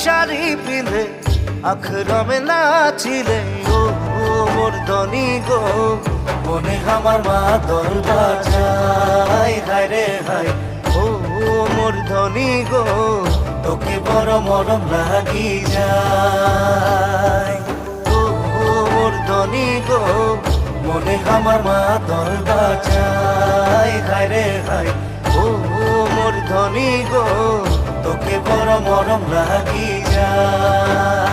শাড়ি পিঁধে আখরমে নাচিলে ও মোর ধনী গো মনে আমার মা দল বাজায় হায় রে হায় ও মোর ধনী গো তোকে বড় মরম লাগি যায় ও মোর ধনী গো মনে আমার মা দল বাজায় হায় রে হায় ও মোর ধনী গো তোকে বড় মরম লাগি যায়।